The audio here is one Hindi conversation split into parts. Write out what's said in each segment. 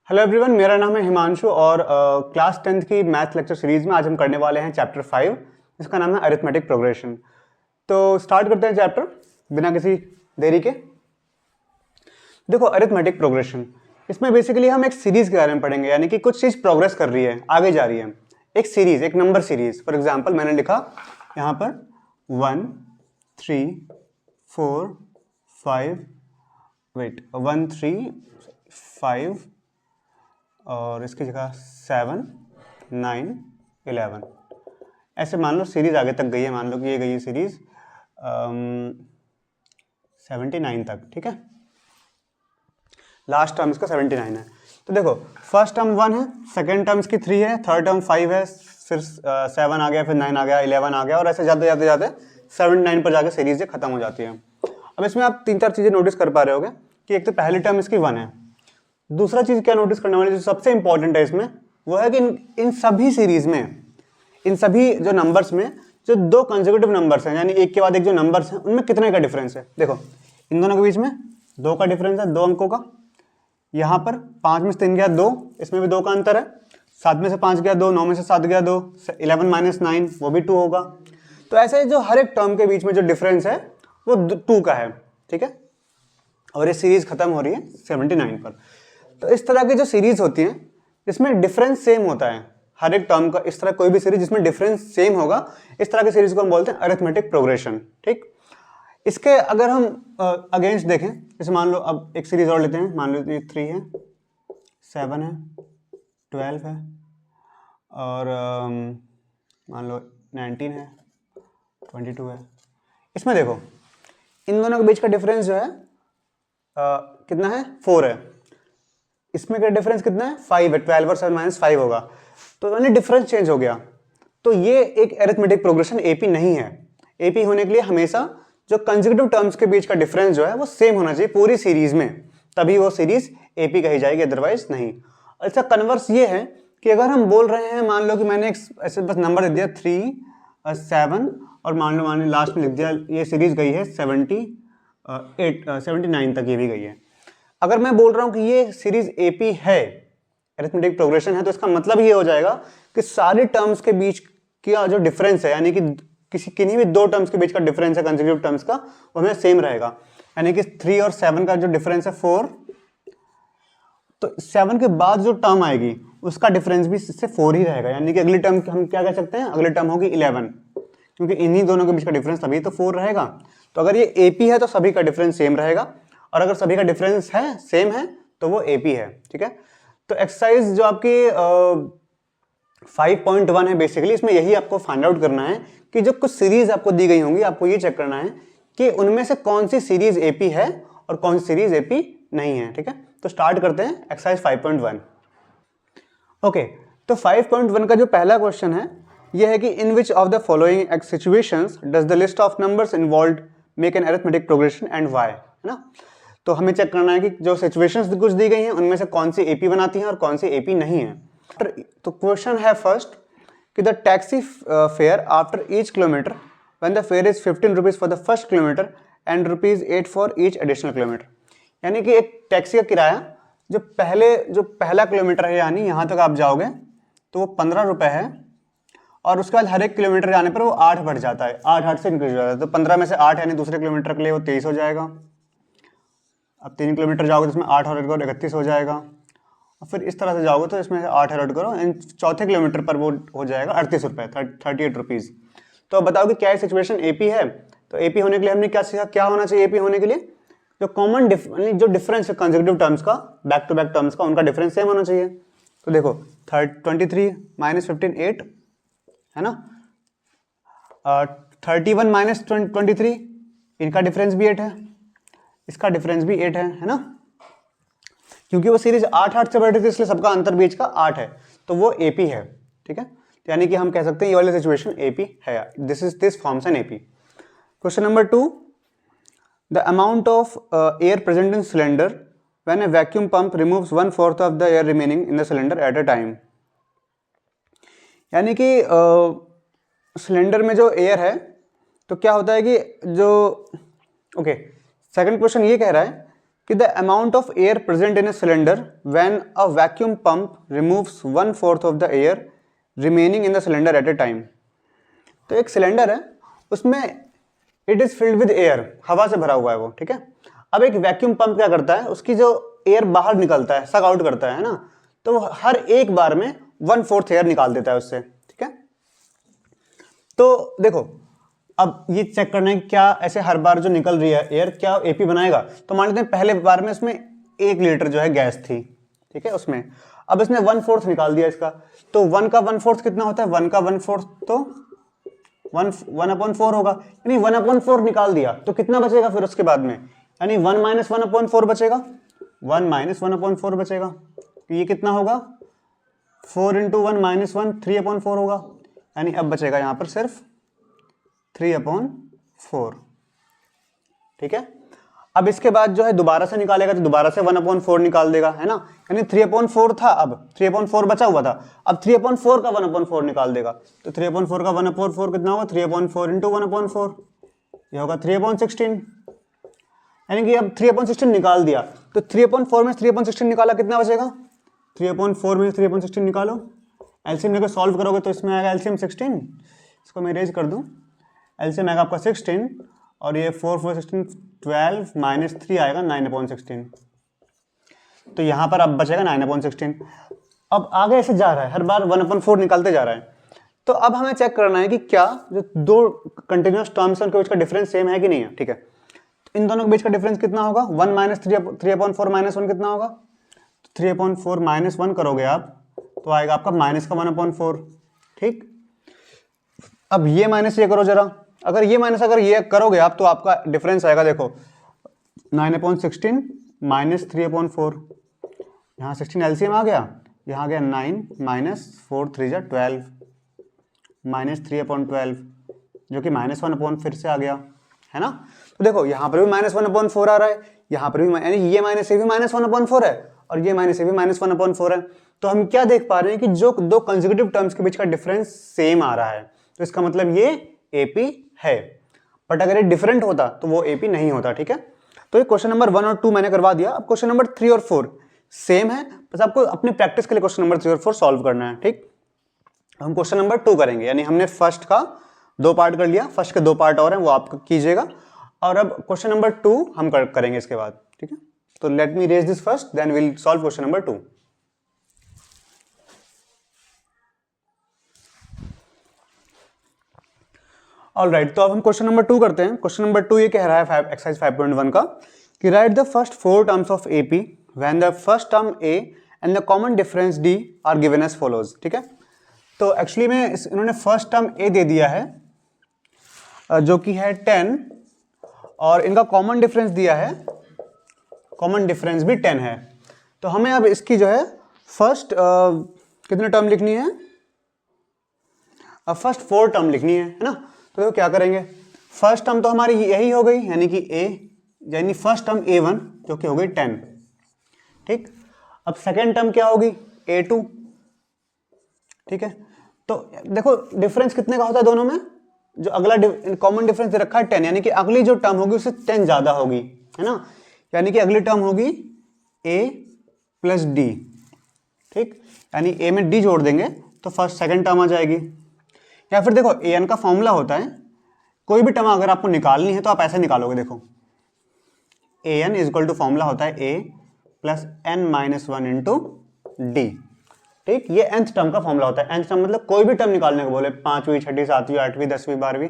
हेलो एवरीवन, मेरा नाम है हिमांशु और क्लास 10th की मैथ लेक्चर सीरीज में आज हम करने वाले हैं चैप्टर 5 जिसका नाम है अरिथमेटिक प्रोग्रेशन। तो स्टार्ट करते हैं चैप्टर बिना किसी देरी के। देखो, अरिथमेटिक प्रोग्रेशन, इसमें बेसिकली हम एक सीरीज के बारे में पढ़ेंगे, यानी कि कुछ चीज़ प्रोग्रेस कर रही है, आगे जा रही है। एक सीरीज, एक नंबर सीरीज। फॉर एग्जाम्पल मैंने लिखा यहाँ पर 1 3 4 5 1 3 5 और इसकी जगह 7 9 11 ऐसे मान लो सीरीज आगे तक गई है। मान लो कि ये गई है सीरीज 79 तक, ठीक है। लास्ट टर्म इसका 79 है। तो देखो, फर्स्ट टर्म 1 है, सेकेंड टर्म इसकी 3 है, थर्ड टर्म 5 है, फिर 7 आ गया, फिर 9 आ गया, 11 आ गया, और ऐसे जाते जाते जाते 79 पर जाके सीरीज खत्म हो जाती है। अब इसमें आप 3-4 चीज़ें नोटिस कर पा रहे होगे कि एक तो पहली टर्म इसकी 1 है। दूसरा चीज क्या नोटिस करने वाली, जो सबसे इंपॉर्टेंट है इसमें, वो है कि इन सभी सीरीज में, इन सभी जो नंबर्स में जो दो कंसेक्यूटिव नंबर्स हैं, यानी एक के बाद एक जो नंबर्स हैं, उनमें कितने का डिफरेंस है। देखो, इन दोनों के बीच में 2 का डिफरेंस है, 2 अंकों का। यहाँ पर 5 में से 3 गया 2, इसमें भी 2 का अंतर है। 7 में से 5 गया 2, 9 में से 7 गया 2, 11 - 9 वो भी 2 होगा। तो ऐसे जो हर एक टर्म के बीच में जो डिफरेंस है वो 2 का है, ठीक है। और ये सीरीज खत्म हो रही है 79 पर। तो इस तरह की जो सीरीज होती है जिसमें डिफरेंस सेम होता है हर एक टर्म का, इस तरह कोई भी सीरीज जिसमें डिफरेंस सेम होगा, इस तरह की सीरीज को हम बोलते हैं अरिथमेटिक प्रोग्रेशन, ठीक। इसके अगर हम अगेंस्ट देखें, जैसे मान लो अब एक सीरीज और लेते हैं, मान लो ये 3 है, 7 है, 12 है, और मान लो 19 है, 22 है। इसमें देखो, इन दोनों के बीच का डिफरेंस जो है कितना है, 4 है। इसमें का डिफरेंस कितना है, 5 है। 12 और 7 -5 होगा, तो यानी डिफरेंस चेंज हो गया। तो ये एक अरिथमेटिक प्रोग्रेशन एपी नहीं है। एपी होने के लिए हमेशा जो कंसेक्यूटिव टर्म्स के बीच का डिफरेंस जो है वो सेम होना चाहिए पूरी सीरीज में, तभी वो सीरीज एपी कही जाएगी, अदरवाइज नहीं। अच्छा, कन्वर्स ये है कि अगर हम बोल रहे हैं, मान लो कि मैंने एक ऐसे बस नंबर दे दिया 3 7, और मान लो लास्ट में लिख दिया ये सीरीज गई है 79 तक, ये भी गई है। अगर मैं बोल रहा हूं कि ये सीरीज एपी है, अरिथमेटिक प्रोग्रेशन है, तो इसका मतलब ये हो जाएगा कि सारी टर्म्स के बीच का जो डिफरेंस है, यानी कि किन्हीं भी 2 टर्म्स के बीच का डिफरेंस है कंसेक्यूटिव टर्म्स का, वो हमें सेम रहेगा। यानी कि 3 और 7 का जो डिफरेंस है 4, तो 7 के बाद जो टर्म आएगी उसका डिफरेंस भी इससे 4 ही रहेगा। यानी कि अगली टर्म हम क्या कह सकते हैं, अगली टर्म होगी 11, क्योंकि इन्हीं दोनों के बीच का डिफरेंस तभी तो 4 रहेगा। तो अगर ये एपी है तो सभी का डिफरेंस सेम रहेगा, और अगर सभी का डिफरेंस है सेम है तो वो एपी है, ठीक है। तो एक्सरसाइज जो आपकी 5.1 है, बेसिकली इसमें यही आपको फाइंड आउट करना है कि जो कुछ सीरीज आपको दी गई होंगी, आपको ये चेक करना है कि उनमें से कौन सी सीरीज एपी है और कौन सी सीरीज एपी नहीं है, ठीक है। तो स्टार्ट करते हैं एक्सरसाइज 5.1। ओके, तो 5.1 का जो पहला क्वेश्चन है यह है कि in which of the following situations does the list of numbers involved make an arithmetic progression and why, है ना। तो हमें चेक करना है कि जो सिचुएशंस कुछ दी गई हैं उनमें से कौन सी एपी बनाती हैं और कौन सी एपी नहीं है। तो क्वेश्चन है फर्स्ट कि the taxi fare after each kilometre when the fair is 15 rupees for the first kilometre and ₹8 for each additional kilometre. यानी कि एक टैक्सी का किराया जो पहला किलोमीटर है, यानी यहाँ तक आप जाओगे तो वो 15 रुपये है, और उसके बाद हर एक किलोमीटर जाने पर वो 8 बढ़ जाता है, 8 से इंक्रीज हो जाता है। तो 15 में से 8 यानी दूसरे किलोमीटर के लिए वो 23 हो जाएगा। अब 3 किलोमीटर जाओगे तो इसमें 8 और 31 हो जाएगा, और फिर इस तरह से जाओगे तो इसमें 8 ऐड करो, एंड चौथे किलोमीटर पर वो हो जाएगा 38 रुपये, 38 रुपीज़। तो अब बताओ कि क्या सिचुएशन एपी है। तो एपी होने के लिए हमने क्या सीखा, क्या होना चाहिए एपी होने के लिए, जो कॉमन जो डिफरेंस है कंसेक्यूटिव टर्म्स का, बैक टू बैक टर्म्स का, उनका डिफरेंस सेम होना चाहिए। तो देखो 23 - 15 8 है ना, 31 - 23 इनका डिफरेंस भी 8 है, इसका डिफरेंस भी 8 है ना, क्योंकि वो सीरीज 8 से बढ़ रही थी इसलिए सबका अंतर बीच का 8 है, तो वो एपी है, ठीक है। यानी कि हम कह सकते हैं ये वाली सिचुएशन एपी है, this forms an AP. Question number 2, the amount of air present in cylinder when A vacuum pump removes 1/4 of the air remaining in the cylinder at a time. यानी कि सिलेंडर में जो एयर है, तो क्या होता है कि जो सेकंड क्वेश्चन ये कह रहा है कि the amount of air present in a cylinder when a vacuum pump removes 1/4 of the air remaining in the cylinder eight A time. तो एक सिलेंडर है, उसमें it is filled with air, हवा से भरा हुआ है वो, ठीक है। अब एक वैक्यूम पंप क्या करता है, उसकी जो एयर बाहर निकलता है, सक आउट करता है ना, तो वो हर एक बार में 1/4 एयर निकाल देता है उससे, ठीक है। तो देखो अब ये चेक करना है कि क्या ऐसे हर बार जो निकल रही है एयर क्या एपी बनाएगा। तो मान लेते हैं पहले बार में उसमें 1 लीटर जो है गैस थी, ठीक है, उसमें अब इसने 1/4 निकाल दिया इसका, तो 1 का 1/4 कितना होता है, 1 का 1/4 तो 1/4 होगा, यानी 1/4 निकाल दिया, तो कितना बचेगा फिर उसके बाद में, यानी 1 - 1/4 बचेगा, 1 - 1/4 बचेगा, तो ये कितना होगा 4 × 1 - 1 3/4 होगा, यानी अब बचेगा यहां पर सिर्फ 3/4, ठीक है। अब इसके बाद जो है दोबारा से निकालेगा तो दोबारा से 1/4 निकाल देगा, है ना, यानी 3/4 था, अब 3/4 बचा हुआ था, अब 3/4 का 1/4 निकाल देगा, तो 3/4 का 1/4 कितना होगा, 3/4 × 1/4, ये होगा 3/16, यानी कि अब 3/16 निकाल दिया, तो 3/4 में 3/16 निकाला, कितना बचेगा, 3/4 में 3/16 निकालो, एलसीएम लेकर सॉल्व करोगे तो इसमें आएगा एलसीएम 16, इसको मैं इरेज कर दूं, एलसीएम आएगा आपका 16 और ये 4 4 16 12 - 3 आएगा 9/16, तो यहां पर अब बचेगा 9/16। अब आगे ऐसे जा रहा है, हर बार 1/4 निकालते जा रहा है, तो अब हमें चेक करना है कि क्या जो दो कंटिन्यूअस टर्म्स हैं उनके बीच का डिफरेंस सेम है कि नहीं है, ठीक है। तो इन दोनों के बीच का डिफरेंस कितना होगा, 1 - 3/4 - 1 कितना होगा, 3/4 - 1 करोगे आप तो आएगा आपका माइनस का 1/4, ठीक। अब ये माइनस ये करो जरा, अगर ये माइनस अगर ये करोगे आप तो आपका डिफरेंस आएगा, देखो 9/16 - 3/4, यहाँ 16 एलसीएम आ गया, यहाँ आ गया 9 - 4 3 = 12 -3/12 जो कि -1 फिर से आ गया, है ना। तो देखो यहाँ पर भी -1/4 आ रहा है, यहाँ पर भी, यानी ये माइनस से भी -1/4 है और ये माइनस से भी -1/4 है। तो हम क्या देख पा रहे हैं कि जो दो कंसेक्यूटिव टर्म्स के बीच का डिफरेंस सेम आ रहा है, तो इसका मतलब ये एपी है। बट अगर ये डिफरेंट होता तो वो एपी नहीं होता, ठीक है। तो ये क्वेश्चन नंबर 1 और 2 मैंने करवा दिया। अब क्वेश्चन नंबर 3 और 4 सेम है, बस आपको अपने प्रैक्टिस के लिए क्वेश्चन नंबर 3 और 4 सॉल्व करना है, ठीक। हम क्वेश्चन नंबर 2 करेंगे, यानी हमने फर्स्ट का 2 पार्ट कर लिया, फर्स्ट के 2 पार्ट और हैं वो आप कीजिएगा, और अब क्वेश्चन नंबर 2 हम करेंगे इसके बाद, ठीक है। तो let me raise this first, then will solve question number 2। Alright, तो अब हम क्वेश्चन नंबर 2 करते हैं। क्वेश्चन नंबर 2 ये कह रहा है एक्सरसाइज 5.1 का कि right the first 4 terms of AP when the first term A and the common difference D are given as follows, ठीक है। तो एक्चुअली में इन्होंने फर्स्ट टर्म ए दे दिया है जो कि है 10 और इनका कॉमन डिफरेंस दिया है, कॉमन डिफरेंस भी 10 है। तो हमें अब इसकी जो है फर्स्ट कितनी टर्म लिखनी है, अब फर्स्ट 4 टर्म लिखनी है ना। तो देखो क्या करेंगे, फर्स्ट टर्म तो हमारी यही हो गई, यानी कि ए, यानी फर्स्ट टर्म a1 जो कि हो गई 10, ठीक। अब सेकेंड टर्म क्या होगी a2, ठीक है। तो देखो डिफरेंस कितने का होता है दोनों में, जो अगला कॉमन डिफरेंस दे रखा है 10, यानी कि अगली जो टर्म होगी उससे 10 ज्यादा होगी, है ना, यानी कि अगली टर्म होगी a + d, ठीक, यानी a में d जोड़ देंगे तो फर्स्ट सेकेंड टर्म आ जाएगी। या फिर देखो an का फॉर्मूला होता है, कोई भी टर्म अगर आपको निकालनी है तो आप ऐसे निकालोगे, देखो an = फॉर्मूला होता है a + n - 1 × d, ठीक। ये nth टर्म का फॉर्मूला होता है। nth टर्म मतलब कोई भी टर्म निकालने को बोले, 5वीं 6वीं 7वीं 8वीं 10वीं 12वीं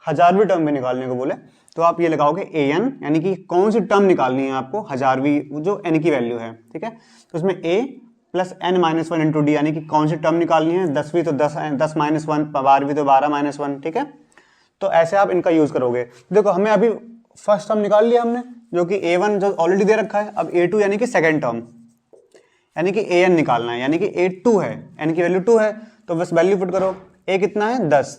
1000वीं टर्म भी निकालने को बोले तो आप ये लगाओगे an, यानी कि कौन सी टर्म निकालनी है आपको, 1000वीं जो n की वैल्यू है, ठीक है। तो उसमें a + n - 1 × d, यानी कि कौन सी टर्म निकालनी है, 10वीं तो 10 - 1, 12वीं तो 12 - 1, ठीक है। तो ऐसे आप इनका यूज करोगे। देखो हमें अभी फर्स्ट टर्म निकाल लिया हमने जो कि a1 जो ऑलरेडी दे रखा है, अब a2 यानी कि सेकेंड टर्म, यानी कि an निकालना है, यानी कि a2 है, n की वैल्यू 2 है, तो बस वैल्यू पुट करो, a कितना है 10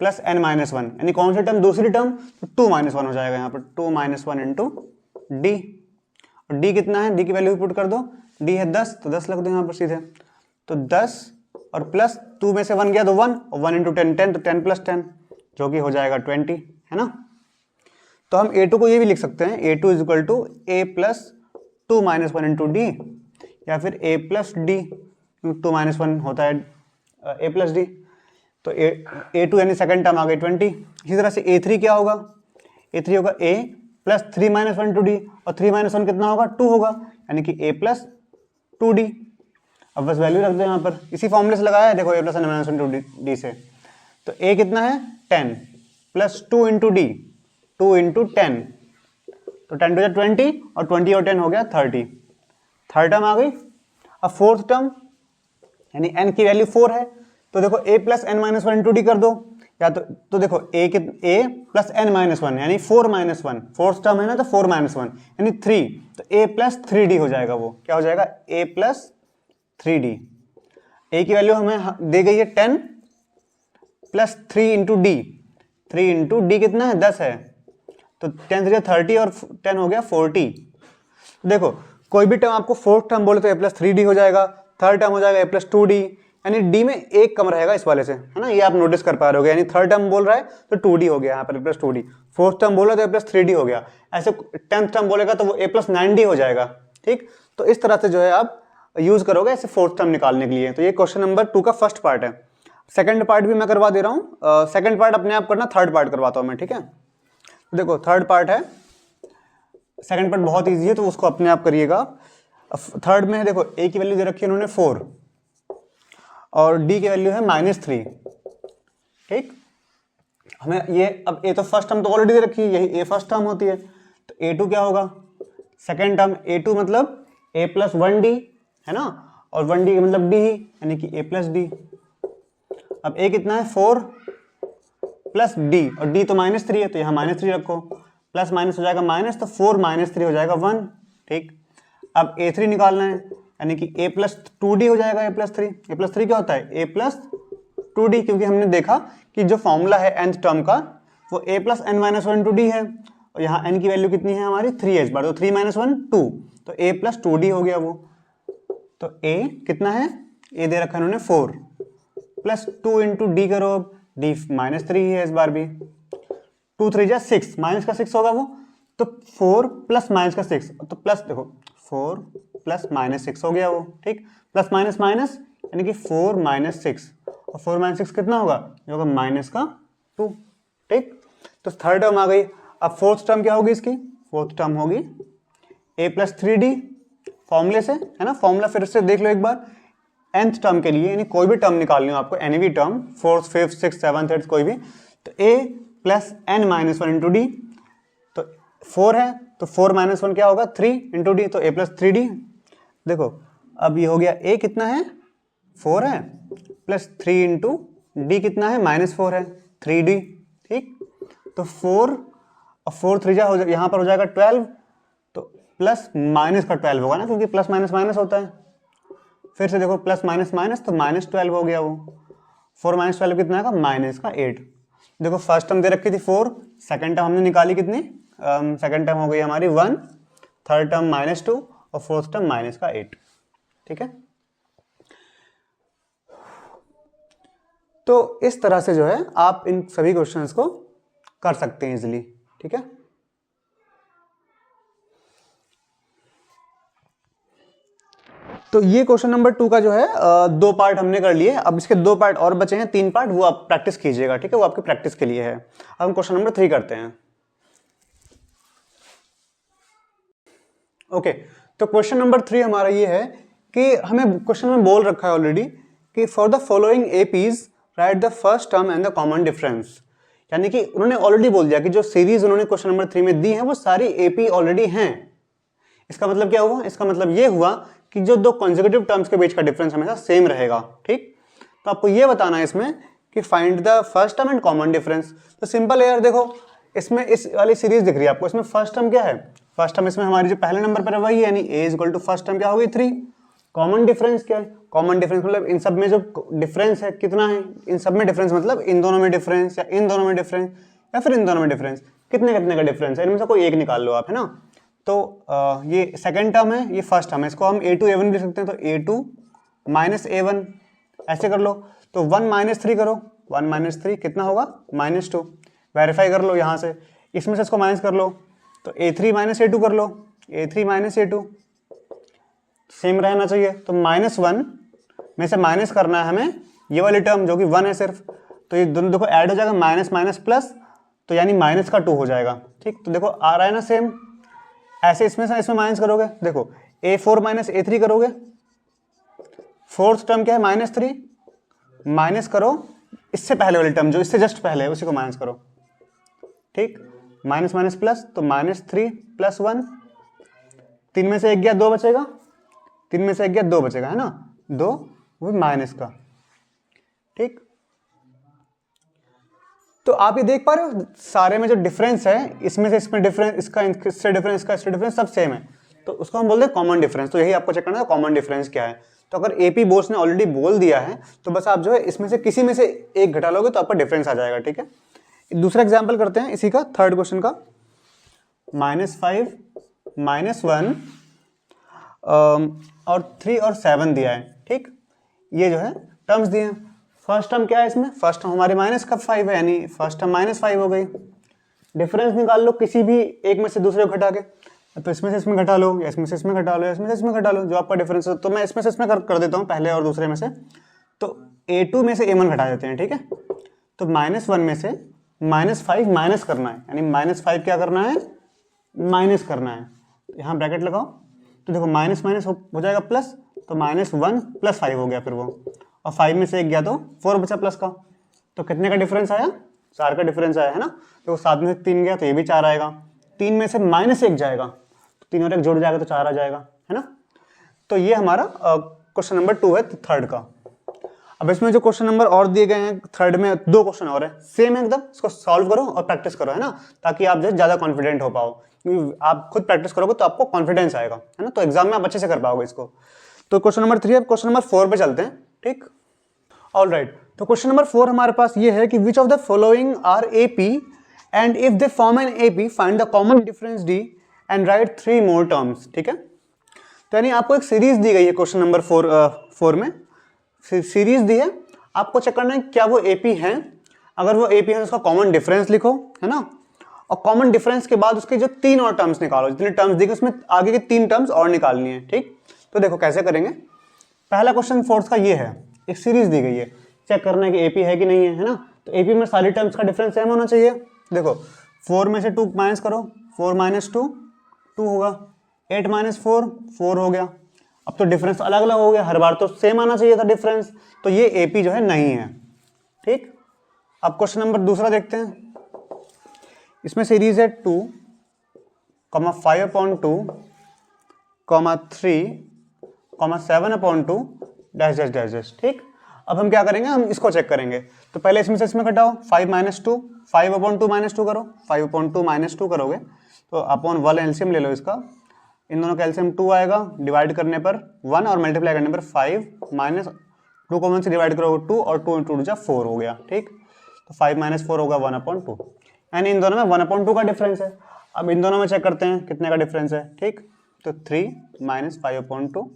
+ n - 1, यानी कौन सी टर्म, दूसरी टर्म, तो 2 - 1 हो जाएगा यहाँ पर, 2 - 1 × d, और d कितना है, d की वैल्यू पुट कर दो, d है 10 तो 10 लग दो यहाँ पर सीधे, तो 10 और प्लस 2 में से 1 गया तो 1, और 1 × 10 10, तो 10 + 10 जो कि हो जाएगा 20, है ना। तो हम A2 को ये भी लिख सकते हैं, A2 is equal to A plus 2 minus 1 into D, या फिर A प्लस डी, 2 माइनस 1 होता है A प्लस डी। तो A2 यानी सेकंड टर्म आ गई 20। इसी तरह से A3 क्या होगा, A3 होगा A plus 3 minus 1 to D, और 3 माइनस 1 कितना होगा, 2 होगा, यानी कि A प्लस 2D। अब बस वैल्यू रख दो यहाँ पर, इसी फॉर्मूले से लगाया है, देखो A plus n minus 1 to D से। तो A कितना है 10 प्लस 2 इंटू डी, 2 इंटू 10, तो 10 टू 20, और 20 और 10 हो गया 30। थर्ड टर्म आ गई। अब फोर्थ टर्म यानी n की वैल्यू 4 है, तो देखो A plus n minus 1 into D कर दो, या तो देखो A प्लस n माइनस 1 यानी 4 माइनस 1, फोर्थ टर्म है ना, तो 4 माइनस 1 यानी 3, तो A प्लस 3D हो जाएगा। वो क्या हो जाएगा, A प्लस 3D। A की वैल्यू हमें दे गई है 10 plus 3 into D, 3 into D कितना है 10 है, तो 10 से 30 और 10 हो गया 40। देखो कोई भी टर्म आपको फोर्थ टर्म बोले तो A प्लस 3D हो जाएगा, थर्ड टर्म हो जाएगा A प्लस 2D, यानी D में एक कम रहेगा इस वाले से, है ना, ये आप नोटिस कर पा रहे हो। यानी थर्ड टर्म बोल रहा है तो 2D हो गया यहाँ पर A plus 2D, fourth term बोल रहा है तो A प्लस 3D हो गया, ऐसे 10th टर्म बोलेगा तो वो A प्लस 9D हो जाएगा। ठीक, तो इस तरह से जो है आप यूज करोगे ऐसे फोर्थ टर्म निकालने के लिए। तो ये क्वेश्चन नंबर 2 का फर्स्ट पार्ट है। सेकंड पार्ट भी मैं करवा दे रहा हूँ, सेकंड पार्ट अपने आप करना, थर्ड पार्ट करवाता हूँ मैं, ठीक है। तो देखो थर्ड पार्ट है, सेकंड पार्ट बहुत ईजी है तो उसको अपने आप करिएगा। थर्ड में देखो A की वैल्यू दे रखी है उन्होंने 4 और D की वैल्यू है -3। ठीक, हमें ये अब A तो फर्स्ट टर्म तो ऑलरेडी दे रखी है, यही A फर्स्ट टर्म होती है, तो A2 क्या होगा, सेकेंड टर्म A2 मतलब A प्लस 1D है ना, और 1D का मतलब D ही, यानी कि A प्लस D। अब A कितना है 4 प्लस D, और D तो -3 है तो यहाँ -3 रखो, प्लस माइनस हो जाएगा माइनस, तो 4 माइनस 3 हो जाएगा 1। ठीक, अब A3 निकालना है, यानी कि A प्लस 2D हो जाएगा A प्लस 3। A प्लस 3 क्या होता है, A प्लस 2D, क्योंकि हमने देखा कि जो फॉर्मूला है nth टर्म का वो A plus n minus 1 to D है, और यहाँ n की वैल्यू कितनी है हमारी 3 है इस बार, तो 3 माइनस 1 2, तो A प्लस 2D हो गया वो। तो A कितना है, A दे रखा है उन्होंने 4 प्लस 2 इंटू डी करो, D माइनस 3 है इस बार भी, 2 3 जा 6, माइनस का 6 होगा वो, तो 4 प्लस माइनस का 6, तो प्लस देखो 4 प्लस माइनस 6 हो गया वो। ठीक, प्लस माइनस माइनस यानी कि 4 माइनस 6, और 4 माइनस 6 कितना होगा, ये होगा माइनस का 2। ठीक, तो थर्ड टर्म आ गई। अब फोर्थ टर्म क्या होगी इसकी, फोर्थ टर्म होगी A प्लस 3D, फॉर्मूले से है ना, फॉर्मूला फिर से देख लो एक बार। nth टर्म के लिए यानी कोई भी टर्म निकालनी हो आपको, एनी भी term, fourth fifth six seventh eighth कोई भी, तो A plus n minus 1 into D, तो 4 है तो 4 माइनस 1 क्या होगा 3 इंटू डी, तो A प्लस 3D। देखो अब ये हो गया A कितना है 4 है प्लस 3 इंटू डी कितना है -4 है 3D। ठीक, तो 4 और 4 3 जा हो जाए, यहाँ पर हो जाएगा 12, तो प्लस माइनस का 12 होगा ना, क्योंकि प्लस माइनस माइनस होता है। फिर से देखो प्लस माइनस माइनस, तो -12 हो गया वो। 4 माइनस 12 कितना है माइनस का 8। देखो फर्स्ट टर्म दे रखी थी 4, सेकंड टर्म हमने निकाली कितनी, सेकंड टर्म हो गई हमारी 1, थर्ड टर्म -2 और फोर्थ टर्म माइनस का 8। ठीक है, तो इस तरह से जो है आप इन सभी क्वेश्चंस को कर सकते हैं इजीली। ठीक है, तो ये क्वेश्चन नंबर 2 का जो है 2 पार्ट हमने कर लिए। अब इसके 2 पार्ट और बचे हैं, 3 पार्ट, वो आप प्रैक्टिस कीजिएगा। ठीक है, वो आपकी प्रैक्टिस के लिए है। अब हम क्वेश्चन नंबर 3 करते हैं। ओके, तो क्वेश्चन नंबर 3 हमारा ये है कि हमें क्वेश्चन में बोल रखा है ऑलरेडी कि for the following APs right the first term and the common difference, यानी कि उन्होंने ऑलरेडी बोल दिया कि जो सीरीज उन्होंने क्वेश्चन नंबर 3 में दी है वो सारी एपी ऑलरेडी हैं। इसका मतलब क्या हुआ, इसका मतलब ये हुआ कि जो दो कॉन्सेक्यूटिव टर्म्स के बीच का डिफरेंस हमेशा सेम रहेगा। ठीक, तो आपको ये बताना है इसमें कि find the first term and common difference. तो सिंपल है यार, देखो इसमें इस वाली सीरीज दिख रही है आपको, इसमें फर्स्ट टर्म क्या है, फर्स्ट टर्म इसमें हमारी जो पहले नंबर पर है वही है, यानी a is equal to first term क्या होगी 3। कॉमन डिफरेंस क्या है, कॉमन डिफरेंस मतलब इन सब में जो डिफरेंस है कितना है, इन सब में डिफरेंस मतलब इन दोनों में डिफरेंस, या इन दोनों में डिफरेंस, या फिर इन दोनों में डिफरेंस, कितने कितने का डिफरेंस है, इनमें से कोई एक निकाल लो आप, है ना। तो ये सेकंड टर्म है, ये फर्स्ट टर्म है, इसको हम a2 a1 लिख सकते हैं, तो a2 माइनस a1 ऐसे कर लो। तो 1 माइनस 3 करो, 1 माइनस 3 कितना होगा -2, वेरीफाई कर लो यहाँ से, इसमें से इसको माइनस कर लो, तो a3 माइनस a2 कर लो, a3 माइनस a2 सेम रहना चाहिए। तो -1 में से माइनस करना है हमें ये वाली टर्म जो कि 1 है सिर्फ, तो ये दोनों देखो ऐड हो जाएगा, माइनस माइनस प्लस, तो यानी माइनस का 2 हो जाएगा। ठीक, तो देखो आ रहा है ना सेम। ऐसे इसमें से इसमें माइनस करोगे, देखो a4 माइनस a3 करोगे, फोर्थ टर्म क्या है -3, माइनस करो इससे पहले वाली टर्म जो इससे जस्ट पहले है उसी को माइनस करो। ठीक, माइनस माइनस प्लस, तो -3 + 1, 3 में से 1 गया 2 बचेगा, 3 में से 1 गया 2 बचेगा, है ना, 2 वो माइनस का। ठीक, तो आप ये देख पा रहे हो सारे में जो डिफरेंस है, इसमें से इसमें डिफरेंस, इसका इससे डिफरेंस, इसका इससे डिफरेंस, सब सेम है, तो उसको हम बोलते हैं कॉमन डिफरेंस। तो यही आपको चेक करना है कॉमन डिफरेंस क्या है। तो अगर एपी बोस ने ऑलरेडी बोल दिया है तो बस आप जो है इसमें से किसी में से एक घटा लोगे तो आपका डिफरेंस आ जाएगा। ठीक है, दूसरा एग्जाम्पल करते हैं इसी का, थर्ड क्वेश्चन का। -5 -1 और 3 और 7 दिया है। ठीक, ये जो है टर्म्स दिए हैं। फर्स्ट टर्म क्या है इसमें, फर्स्ट टर्म हमारी -5 है, यानी फर्स्ट टर्म -5 हो गई। डिफरेंस निकाल लो किसी भी एक में से दूसरे को घटा के, तो इसमें से इसमें घटा लो, या इसमें से इसमें घटा लो, या इसमें से इसमें घटा लो, जो आपका डिफरेंस है। तो मैं इसमें से इसमें कर देता हूँ पहले और दूसरे में से, तो a2 में से a1 घटा देते हैं। ठीक है, तो -1 में से -5 माइनस करना है, यानी -5 क्या करना है, माइनस करना है। यहाँ ब्रैकेट लगाओ, तो देखो माइनस माइनस हो जाएगा प्लस, तो -1 + 5 हो गया फिर वो, और 5 में से 1 गया तो 4 बचा प्लस का। तो कितने का डिफरेंस आया, 4 का डिफरेंस आया, है ना। तो 7 में से 3 गया तो ये भी 4 आएगा, 3 में से -1 जाएगा तो 3 और 1 जुड़ जाएगा तो 4 आ जाएगा, है ना। तो ये हमारा क्वेश्चन नंबर 2 है थर्ड का। अब इसमें जो क्वेश्चन नंबर और दिए गए हैं थर्ड में, 2 क्वेश्चन और है सेम है एकदम, इसको सॉल्व करो और प्रैक्टिस करो, है ना, ताकि आप जो ज़्यादा कॉन्फिडेंट हो पाओ। क्योंकि आप खुद प्रैक्टिस करोगे तो आपको कॉन्फिडेंस आएगा, है ना, तो एग्जाम में आप अच्छे से कर पाओगे इसको। तो क्वेश्चन नंबर 3 है, क्वेश्चन नंबर 4 पे चलते हैं। ठीक, ऑलराइट, तो क्वेश्चन नंबर 4 हमारे पास ये है कि which of the following are AP and if they form an AP find the common difference D and write 3 more terms. ठीक है, तो यानी आपको एक सीरीज दी गई है क्वेश्चन नंबर 4 में, सीरीज दी है, आपको चेक करना है क्या वो एपी है। अगर वो एपी है तो उसका कॉमन डिफरेंस लिखो, है ना, और कॉमन डिफरेंस के बाद उसके जो 3 और टर्म्स निकालो, जितने टर्म्स दी गई उसमें आगे की 3 टर्म्स और निकालनी है। ठीक, तो देखो कैसे करेंगे। पहला क्वेश्चन 4 का ये है, एक सीरीज दी गई है, चेक करना है कि एपी है कि नहीं है, है ना। तो एपी में सारी टर्म्स का डिफरेंस सेम होना चाहिए। देखो 4 में से 2 माइनस करो, 4 - 2 2 होगा, 8 - 4 4 हो गया। अब तो डिफरेंस अलग अलग हो गया, हर बार तो सेम आना चाहिए था डिफरेंस, तो ये एपी जो है नहीं है। ठीक, अब क्वेश्चन नंबर दूसरा देखते हैं। इसमें सीरीज है 2, 5/2, 3, 7/2 डैश डैश डैश डैश। ठीक, अब हम क्या करेंगे, हम इसको चेक करेंगे। तो पहले इसमें से इसमें घटाओ, 5 - 2, 5/2 -2 करो, 5/2 -2 करोगे तो अपॉन 1 एलसीएम ले लो इसका, इन दोनों का एलसीएम 2 आएगा, डिवाइड करने पर 1 और मल्टीप्लाई करने पर 5 -2 कॉमन से डिवाइड करोगे 2 और 2 × 2 4 हो गया। ठीक, तो 5 - 4 होगा 1/2, यानी इन दोनों में 1/2 का डिफरेंस है। अब इन दोनों में चेक करते हैं कितने का डिफरेंस है। ठीक, तो 3 - 5/2,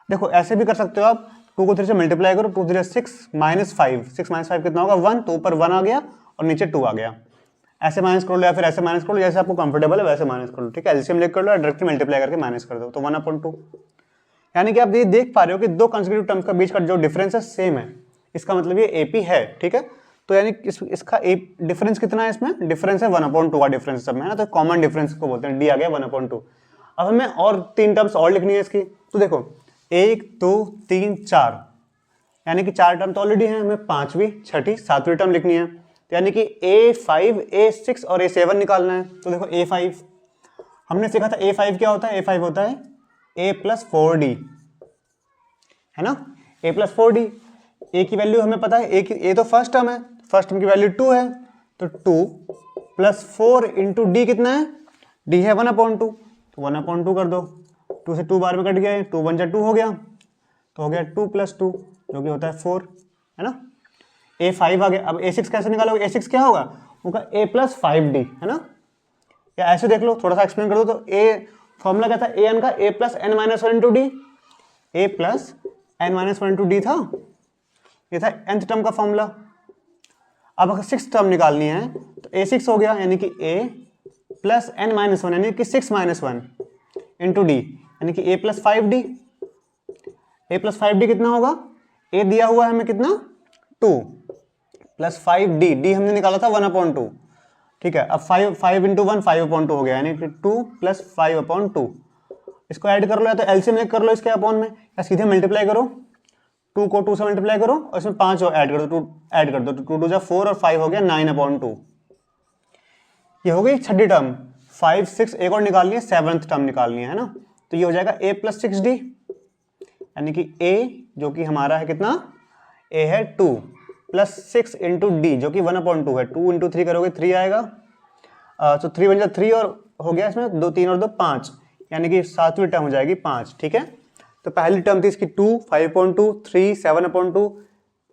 देखो ऐसे भी कर सकते हो आप, 2 को 3 से मल्टीप्लाई करो, 2 3 6 -5, 6 - 5 कितना होगा 1, तो ऊपर 1 आ गया और नीचे 2 आ गया। ऐसे माइनस कर लो या फिर ऐसे माइनस कर लो, जैसे आपको कंफर्टेबल है वैसे माइनस कर लो। ठीक है, एलसीएम लेकर कर लो या डायरेक्टली मल्टीप्लाई करके माइनस कर दो, तो 1/2। यानी कि आप ये देख पा रहे हो कि 2 कंसेक्यूटिव टर्म्स का बीच का जो डिफरेंस है सेम है, इसका मतलब ये एपी है। ठीक है, तो यानी इसका डिफरेंस कितना है, इसमें डिफरेंस है 1/2 का डिफरेंस सब में, है ना, तो कॉमन डिफरेंस को बोलते हैं, डी आ गया 1/2। अब हमें और 3 टर्म्स और लिखनी है इसकी, तो देखो 1 2 3 4, यानी कि 4 टर्म तो ऑलरेडी है, हमें 5वीं 6ठी 7वीं टर्म लिखनी है, तो यानी कि A5 A6 और A7 निकालना है। तो देखो A5 हमने सीखा था, A5 क्या होता है, A5 होता है A + 4D, है ना, A + 4D। A की वैल्यू हमें पता है, A तो फर्स्ट टर्म है, फर्स्ट टर्म की वैल्यू 2 है, तो 2 + 4 × D कितना है, D है 1/2, तो 1/2 कर दो, 2 से 2 बार में कट गया, 2 × 2 हो गया, तो हो गया 2 + 2 जो कि होता है 4, है ना। A5 आ गया। अब A6 कैसे निकालोगे, A6 क्या होगा A + 5D, है ना, या ऐसे देख लो, थोड़ा सा एक्सप्लेन कर दो। तो A फॉर्मूला क्या था, an का A + n - 1 × D, A + n - 1 × D था, ये था nth टर्म का फॉर्मूला। अब अगर 6th टर्म निकालनी है तो a6 हो गया, यानी कि a plus n minus one, यानी कि 6 माइनस वन इंटू डी, यानी कि a plus 5d। a plus 5d कितना होगा, a दिया हुआ है हमें कितना 2 प्लस 5d, d हमने निकाला था 1/2, ठीक है। अब 5 इंटू 1 5/2 हो गया, यानी कि 2 प्लस 5/2। इसको ऐड कर लो, या तो एलसीएम कर लो इसके अपॉन में, या सीधे मल्टीप्लाई करो, 2 को 2 से मल्टीप्लाई करो और इसमें 5 और ऐड कर दो, 2 ऐड कर दो, तो 2 2 जा 4 और 5 हो गया 9/2। ये हो गई छठी टर्म। 5 6 एक और निकालनी है, 7th टर्म निकालनी है ना, तो ये हो जाएगा a प्लस 6d, यानी कि a जो कि हमारा है कितना, a है 2 प्लस 6 इंटू डी जो कि 1/2 है, 2 इंटू 3 करोगे 3 आएगा, तो 3 बन जाए 3 और हो गया इसमें 2 3 और 2 5, यानी कि 7वीं टर्म हो जाएगी 5, ठीक है। तो पहली टर्म थी इसकी 2 5/2, 3 7/2,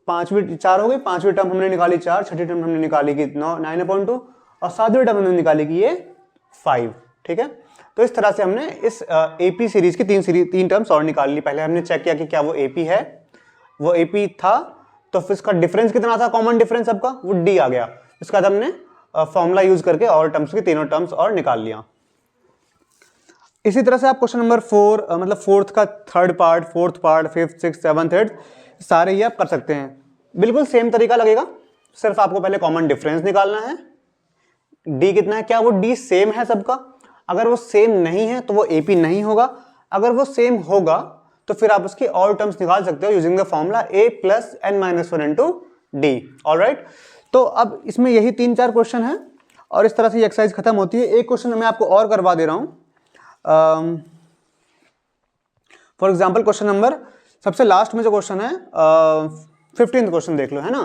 5वीं 4 हो गई, 5वीं टर्म हमने निकाली 4, छठी टर्म हमने निकाली कि 9/2 और 7वीं टर्म हमने निकाली कि ये 5, ठीक है। तो इस तरह से हमने इस एपी सीरीज की तीन टर्म्स और निकाल ली। पहले हमने चेक किया कि क्या वो एपी है, वो एपी था, तो फिर इसका डिफरेंस कितना था, कॉमन डिफरेंस सबका, वो डी आ गया। इसके बाद हमने फॉर्मूला यूज करके और टर्म्स की तीनों टर्म्स और निकाल लिया। इसी तरह से आप क्वेश्चन नंबर 4 मतलब 4th का 3rd part, 4th part, 5th 6th 7th 8th सारे ये आप कर सकते हैं। बिल्कुल सेम तरीका लगेगा, सिर्फ आपको पहले कॉमन डिफरेंस निकालना है। डी कितना है, क्या वो डी सेम है सबका, अगर वो सेम नहीं है तो वो एपी नहीं होगा, अगर वो सेम होगा तो फिर आप उसकी और टर्म्स निकाल सकते हो using the formula a plus n minus one into D. Alright, तो अब इसमें यही 3-4 क्वेश्चन है और इस तरह से ये एक्सरसाइज खत्म होती है। एक क्वेश्चन मैं आपको और करवा दे रहा हूं। फॉर एग्जाम्पल क्वेश्चन नंबर सबसे लास्ट में जो क्वेश्चन है 15th क्वेश्चन देख लो, है ना।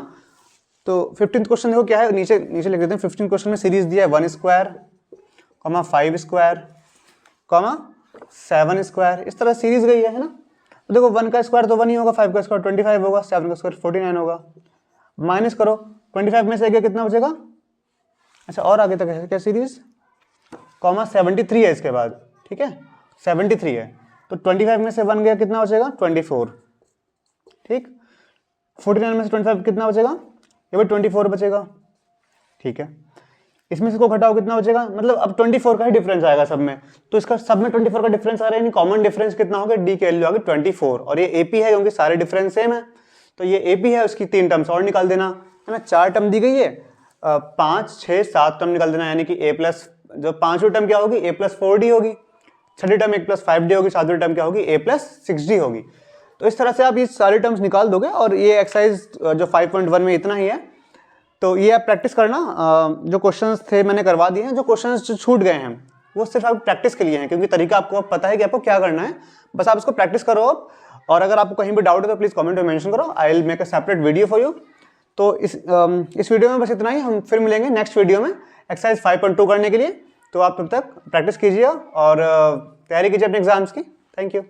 तो 15th क्वेश्चन देखो क्या है, नीचे लिख देते हैं। 15th क्वेश्चन में सीरीज दिया है 1 स्क्वायर, 5 स्क्वायर, 7 स्क्वायर, इस तरह सीरीज गई है ना। तो देखो 1 का स्क्वायर तो 1 ही होगा, 5 का स्क्वायर 25 होगा, 7 का स्क्वायर 49 होगा। माइनस करो, 25 में से आगे कितना बचेगा, अच्छा और आगे तक है क्या सीरीज, 73 है इसके बाद, ठीक है 73 है, तो 25 में से 1 गया कितना बचेगा 24, ठीक। 49 में से 25 कितना बचेगा, ये भी 24 बचेगा, ठीक है। इसमें से को घटाओ कितना बचेगा, मतलब अब 24 का ही डिफरेंस आएगा सब में, तो इसका सब में 24 का डिफरेंस आ रहा है, यानी कॉमन डिफरेंस कितना होगा, डी की वैल्यू आ गई 24, और ये एपी है क्योंकि सारे डिफरेंस सेम है, तो ये एपी है, उसकी 3 टर्म्स और निकाल देना, है ना। 4 टर्म दी गई है, 5 6 7 टर्म निकाल देना, यानी कि a प्लस जो 5वीं टर्म क्या होगी, a प्लस 4d होगी, छठी टर्म 1 प्लस 5d होगी, 7वीं टर्म क्या होगी, a प्लस 6d होगी। तो इस तरह से आप ये सारी टर्म्स निकाल दोगे, और ये एक्सरसाइज जो 5.1 में इतना ही है। तो ये आप प्रैक्टिस करना, जो क्वेश्चंस थे मैंने करवा दिए हैं, जो क्वेश्चंस जो छूट गए हैं वो सिर्फ आप प्रैक्टिस के लिए हैं, क्योंकि तरीका आपको पता है कि आपको क्या करना है, बस आप इसको प्रैक्टिस करो आप। और अगर आपको कहीं भी डाउट है तो प्लीज़ कमेंट में मेंशन करो, I will make a separate video for you. तो इस वीडियो में बस इतना ही, हम फिर मिलेंगे नेक्स्ट वीडियो में एक्सरसाइज 5.2 करने के लिए। तो आप तब तक प्रैक्टिस कीजिए और तैयारी कीजिए अपने एग्जाम्स की। Thank you.